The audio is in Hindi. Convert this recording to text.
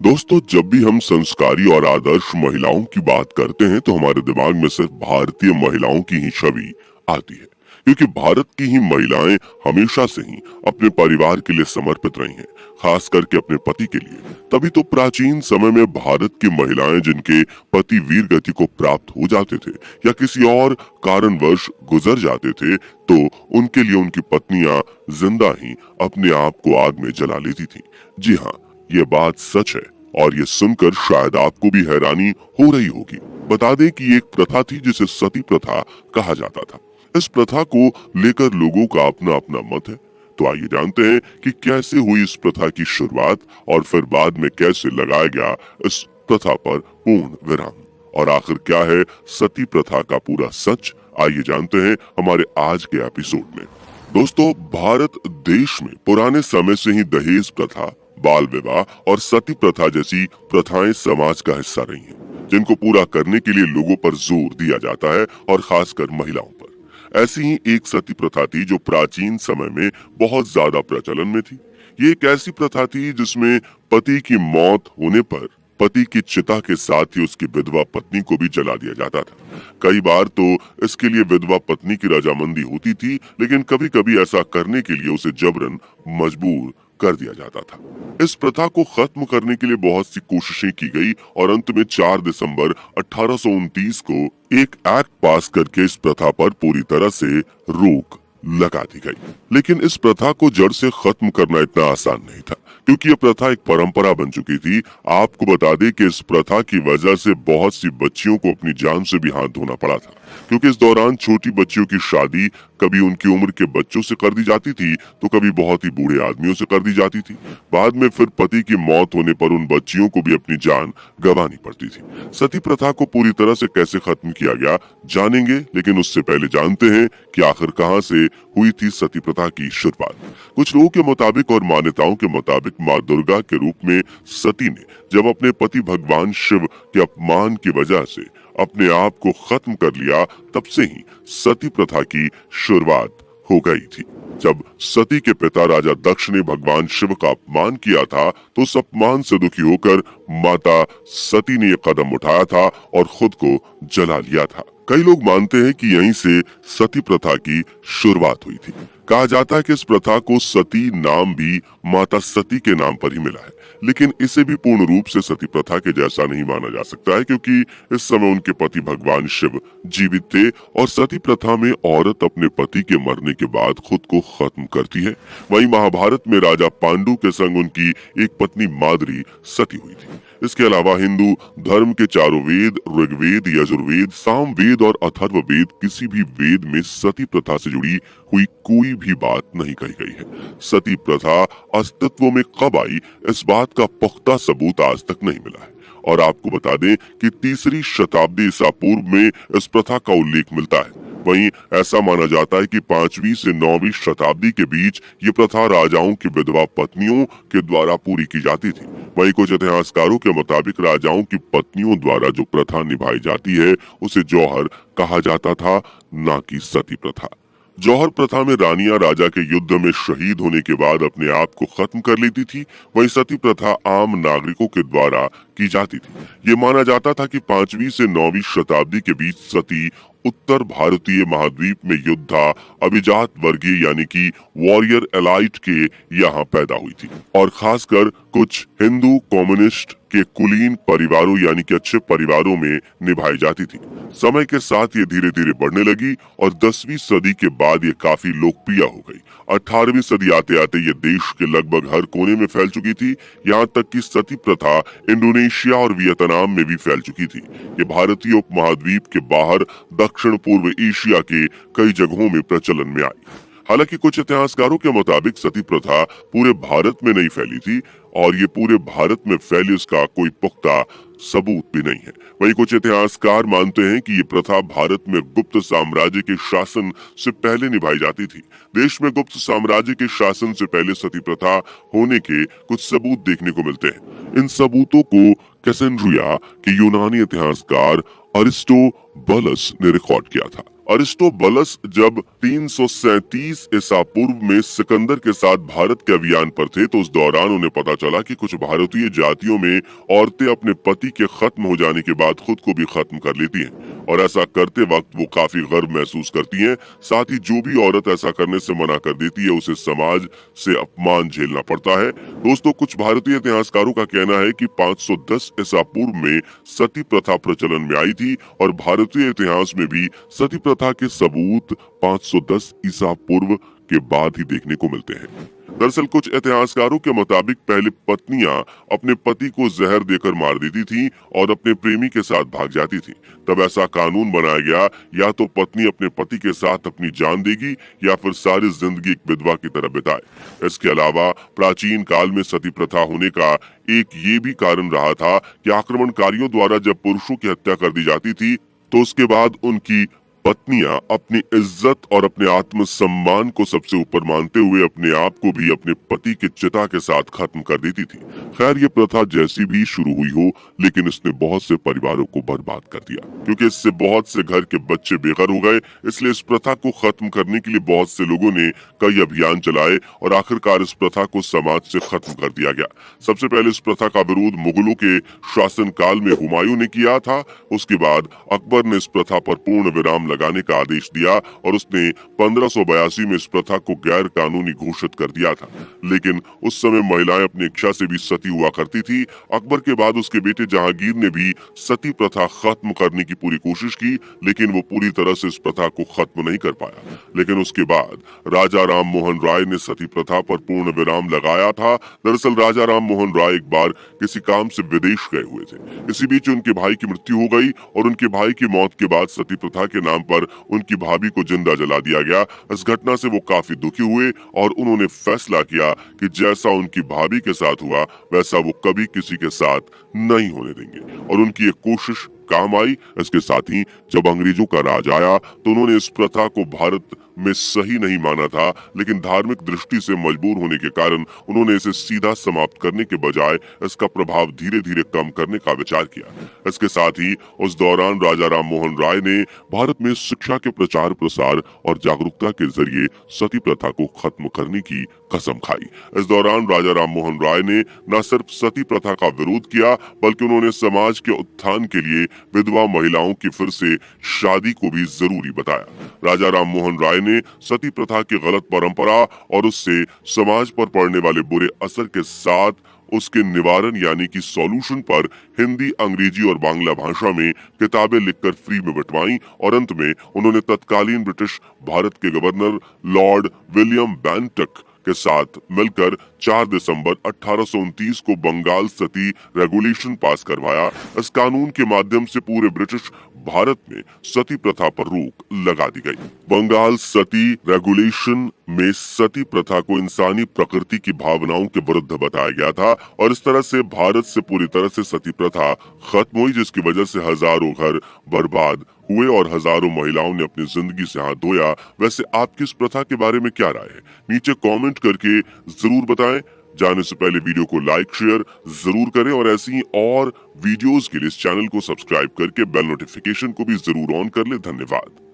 दोस्तों, जब भी हम संस्कारी और आदर्श महिलाओं की बात करते हैं तो हमारे दिमाग में सिर्फ भारतीय महिलाओं की ही छवि आती है। क्योंकि भारत की ही महिलाएं हमेशा से ही अपने परिवार के लिए समर्पित रही हैं, खास करके अपने पति के लिए। तभी तो प्राचीन समय में भारत की महिलाएं जिनके पति वीर गति को प्राप्त हो जाते थे या किसी और कारणवश गुजर जाते थे, तो उनके लिए उनकी पत्नियां जिंदा ही अपने आप को आग में जला लेती थी। जी हाँ, ये बात सच है और ये सुनकर शायद आपको भी हैरानी हो रही होगी। बता दें कि एक प्रथा थी जिसे सती प्रथा कहा जाता था। इस प्रथा को लेकर लोगों का अपना अपना मत है। तो आइए जानते हैं कि कैसे हुई इस प्रथा की शुरुआत और फिर बाद में कैसे लगाया गया इस प्रथा पर पूर्ण विराम, और आखिर क्या है सती प्रथा का पूरा सच। आइए जानते हैं हमारे आज के एपिसोड में। दोस्तों, भारत देश में पुराने समय से ही दहेज प्रथा, बाल विवाह और सती प्रथा जैसी प्रथाएं समाज का हिस्सा रही हैं, जिनको पूरा करने के लिए लोगों पर जोर दिया जाता है और खासकर महिलाओं पर। ऐसी ही एक सती प्रथा थी जो प्राचीन समय में बहुत ज्यादा प्रचलन में थी। ये एक ऐसी प्रथा थी जिसमें पति की मौत होने पर पति की चिता के साथ ही उसकी विधवा पत्नी को भी जला दिया जाता था। कई बार तो इसके लिए विधवा पत्नी की रजामंदी होती थी, लेकिन कभी कभी ऐसा करने के लिए उसे जबरन मजबूर कर दिया जाता था। इस प्रथा को खत्म करने के लिए बहुत सी कोशिशें की गई और अंत में 4 दिसंबर 1829 को एक एक्ट पास करके इस प्रथा पर पूरी तरह से रोक लगा दी गई। लेकिन इस प्रथा को जड़ से खत्म करना इतना आसान नहीं था, क्योंकि ये प्रथा एक परंपरा बन चुकी थी। आपको बता दें कि इस प्रथा की वजह से बहुत सी बच्चियों को अपनी जान से भी हाथ धोना पड़ा था, क्योंकि इस दौरान छोटी बच्चियों की शादी कभी उनकी उम्र के बच्चों से कर दी जाती थी तो कभी बहुत ही बूढ़े आदमियों से कर दी जाती थी। बाद में फिर पति की मौत होने पर उन बच्चियों को भी अपनी जान गंवानी पड़ती थी। सती प्रथा को पूरी तरह से कैसे खत्म किया गया जानेंगे, लेकिन उससे पहले जानते हैं कि आखिर कहां से हुई थी सती प्रथा की शुरुआत। कुछ लोगों के मुताबिक और मान्यताओं के मुताबिक माँ दुर्गा के रूप में सती ने जब अपने पति भगवान शिव के अपमान की वजह से अपने आप को खत्म कर लिया, तब से ही सती प्रथा की शुरुआत हो गई थी। जब सती के पिता राजा दक्ष ने भगवान शिव का अपमान किया था, तो उस अपमान से दुखी होकर माता सती ने यह कदम उठाया था और खुद को जला लिया था। कई लोग मानते हैं कि यहीं से सती प्रथा की शुरुआत हुई थी। कहा जाता है कि इस प्रथा को सती नाम भी माता सती के नाम पर ही मिला है, लेकिन इसे भी पूर्ण रूप से सती प्रथा के जैसा नहीं माना जा सकता है, क्योंकि इस समय उनके पति भगवान शिव जीवित थे और सती प्रथा में औरत अपने पति के मरने के बाद खुद को खत्म करती है। वहीं महाभारत में राजा पांडु के संग उनकी एक पत्नी माद्री सती हुई थी। इसके अलावा हिंदू धर्म के चारों वेद, ऋग्वेद, यजुर्वेद, सामवेद और अथर्ववेद, किसी भी वेद में सती प्रथा से जुड़ी हुई कोई भी बात नहीं कही गई है। सती प्रथा अस्तित्व में कब आई, इस बात का पुख्ता सबूत आज तक नहीं मिला है। और आपको बता दें कि 3री शताब्दी ईसा पूर्व में इस प्रथा का उल्लेख मिलता है। वहीं ऐसा माना जाता है कि 5वीं से 9वीं शताब्दी के बीच ये प्रथा राजाओं की विधवा पत्नियों के द्वारा पूरी की जाती थी। वहीं कुछ इतिहासकारों के मुताबिक राजाओं की पत्नियों द्वारा जो प्रथा निभाई जाती है उसे जौहर कहा जाता था, ना कि सती प्रथा। जौहर प्रथा में रानियां राजा के युद्ध में शहीद होने के बाद अपने आप को खत्म कर लेती थी। वहीं सती प्रथा आम नागरिकों के द्वारा की जाती थी। ये माना जाता था कि 5वीं से 9वीं शताब्दी के बीच सती उत्तर भारतीय महाद्वीप में योद्धा अभिजात वर्गीय यानी कि वॉरियर एलाइट के यहाँ पैदा हुई थी, और खासकर कुछ हिंदू कम्युनिस्ट के कुलीन परिवारों यानी कि अच्छे परिवारों में निभाई जाती थी। समय के साथ ये धीरे धीरे बढ़ने लगी और 10वीं सदी के बाद ये काफी लोकप्रिय हो गई। 18वीं सदी आते आते ये देश के लगभग हर कोने में फैल चुकी थी। यहाँ तक कि सती प्रथा इंडोनेशिया और वियतनाम में भी फैल चुकी थी। ये भारतीय उपमहाद्वीप के बाहर दक्षिण पूर्व एशिया के कई जगहों में प्रचलन में आई। हालांकि कुछ इतिहासकारों के मुताबिक सती प्रथा पूरे भारत में नहीं फैली थी, और ये पूरे भारत में फैली इसका कोई पुख्ता सबूत भी नहीं है। वहीं कुछ इतिहासकार मानते हैं कि ये प्रथा भारत में गुप्त साम्राज्य के शासन से पहले निभाई जाती थी। देश में गुप्त साम्राज्य के शासन से पहले सती प्रथा होने के कुछ सबूत देखने को मिलते हैं। इन सबूतों को कैसेंड्रिया के यूनानी इतिहासकार अरिस्टोबुलस ने रिकॉर्ड किया था। अरिस्टोबलस जब 337 ईसा पूर्व में सिकंदर के साथ भारत के अभियान पर थे तो उस दौरान उन्हें पता चला कि कुछ भारतीय जातियों में औरतें अपने पति के खत्म हो जाने के बाद खुद को भी खत्म कर लेती हैं और ऐसा करते वक्त वो काफी गर्व महसूस करती हैं। साथ ही जो भी औरत ऐसा करने से मना कर देती है उसे समाज से अपमान झेलना पड़ता है। दोस्तों, कुछ भारतीय इतिहासकारों का कहना है कि 510 ईसा पूर्व में सती प्रथा प्रचलन में आई थी और भारतीय इतिहास में भी सती प्रथा के सबूत 510 ईसा पूर्व के बाद ही देखने को मिलते हैं। दरअसल कुछ इतिहासकारों के मुताबिक पहले पत्नियां अपने पति को जहर देकर मार देती थीं और अपने प्रेमी के साथ भाग जाती थीं। तब ऐसा कानून बनाया गया, या तो पत्नी अपने पति के साथ अपनी जान देगी या फिर सारी जिंदगी एक विधवा की तरह बिताए। इसके अलावा प्राचीन काल में सती प्रथा होने का एक ये भी कारण रहा था कि आक्रमणकारियों द्वारा जब पुरुषों की हत्या कर दी जाती थी तो उसके बाद उनकी पत्नियां अपनी इज्जत और अपने आत्मसम्मान को सबसे ऊपर मानते हुए अपने आप को भी अपने पति के चिता के साथ खत्म कर देती थी। खैर, ये प्रथा जैसी भी शुरू हुई हो, लेकिन इसने बहुत से परिवारों को बर्बाद कर दिया, क्योंकि इससे बहुत से घर के बच्चे बेघर हो गए। इसलिए इस प्रथा को खत्म करने के लिए बहुत से लोगों ने कई अभियान चलाए और आखिरकार इस प्रथा को समाज से खत्म कर दिया गया। सबसे पहले इस प्रथा का विरोध मुगलों के शासन काल में हुमायूं ने किया था। उसके बाद अकबर ने इस प्रथा पर पूर्ण विराम लगाने का आदेश दिया और उसने 1582 में इस प्रथा को गैर कानूनी घोषित कर दिया था। लेकिन उस समय महिलाएं अपनी इच्छा से भी सती हुआ करती थी। अकबर के बाद उसके बेटे जहांगीर ने भी सती प्रथा खत्म करने की पूरी कोशिश की, लेकिन वो पूरी तरह से इस प्रथा को खत्म नहीं कर पाया। लेकिन उसके बाद राजा राम मोहन राय ने सती प्रथा पर पूर्ण विराम लगाया था। दरअसल राजा राम मोहन राय एक बार किसी काम से विदेश गए हुए थे। इसी बीच उनके भाई की मृत्यु हो गई और उनके भाई की मौत के बाद सती प्रथा के नाम पर उनकी भाभी को जिंदा जला दिया गया। इस घटना से वो काफी दुखी हुए और उन्होंने फैसला किया कि जैसा उनकी भाभी के साथ हुआ वैसा वो कभी किसी के साथ नहीं होने देंगे, और उनकी एक कोशिश काम आई। इसके साथ ही जब अंग्रेजों का राज आया तो उन्होंने इस प्रथा को भारत में सही नहीं माना था, लेकिन धार्मिक दृष्टि से मजबूर होने के कारण उन्होंने इसे सीधा समाप्त करने के बजाय इसका प्रभाव धीरे धीरे कम करने का विचार किया। इसके साथ ही उस दौरान राजा राम मोहन राय ने भारत में शिक्षा के प्रचार प्रसार और जागरूकता के जरिए सती प्रथा को खत्म करने की कसम खाई। इस दौरान राजा राम मोहन राय ने न सिर्फ सती प्रथा का विरोध किया, बल्कि उन्होंने समाज के उत्थान के लिए विधवा महिलाओं की फिर से शादी को भी जरूरी बताया। राजा राम मोहन राय ने सती प्रथा की गलत परंपरा और उससे समाज पर पड़ने वाले बुरे असर के साथ उसके निवारण यानी कि सॉल्यूशन पर हिंदी, अंग्रेजी और बांग्ला भाषा में किताबें लिखकर फ्री में बंटवाई और अंत में उन्होंने तत्कालीन ब्रिटिश भारत के गवर्नर लॉर्ड विलियम बेंटिक के साथ मिलकर 4 दिसंबर 1829 को बंगाल सती रेगुलेशन पास करवाया। इस कानून के माध्यम से पूरे ब्रिटिश भारत में सती प्रथा पर रोक लगा दी गई। बंगाल सती रेगुलेशन में सती प्रथा को इंसानी प्रकृति की भावनाओं के विरुद्ध बताया गया था और इस तरह से भारत से पूरी तरह से सती प्रथा खत्म हुई, जिसकी वजह से हजारों घर बर्बाद हुए और हजारों महिलाओं ने अपनी जिंदगी से हाथ धोया। वैसे आपकी इस प्रथा के बारे में क्या राय है, नीचे कमेंट करके जरूर बताएं। जाने से पहले वीडियो को लाइक शेयर जरूर करें और ऐसी ही और वीडियोस के लिए इस चैनल को सब्सक्राइब करके बेल नोटिफिकेशन को भी जरूर ऑन कर ले। धन्यवाद।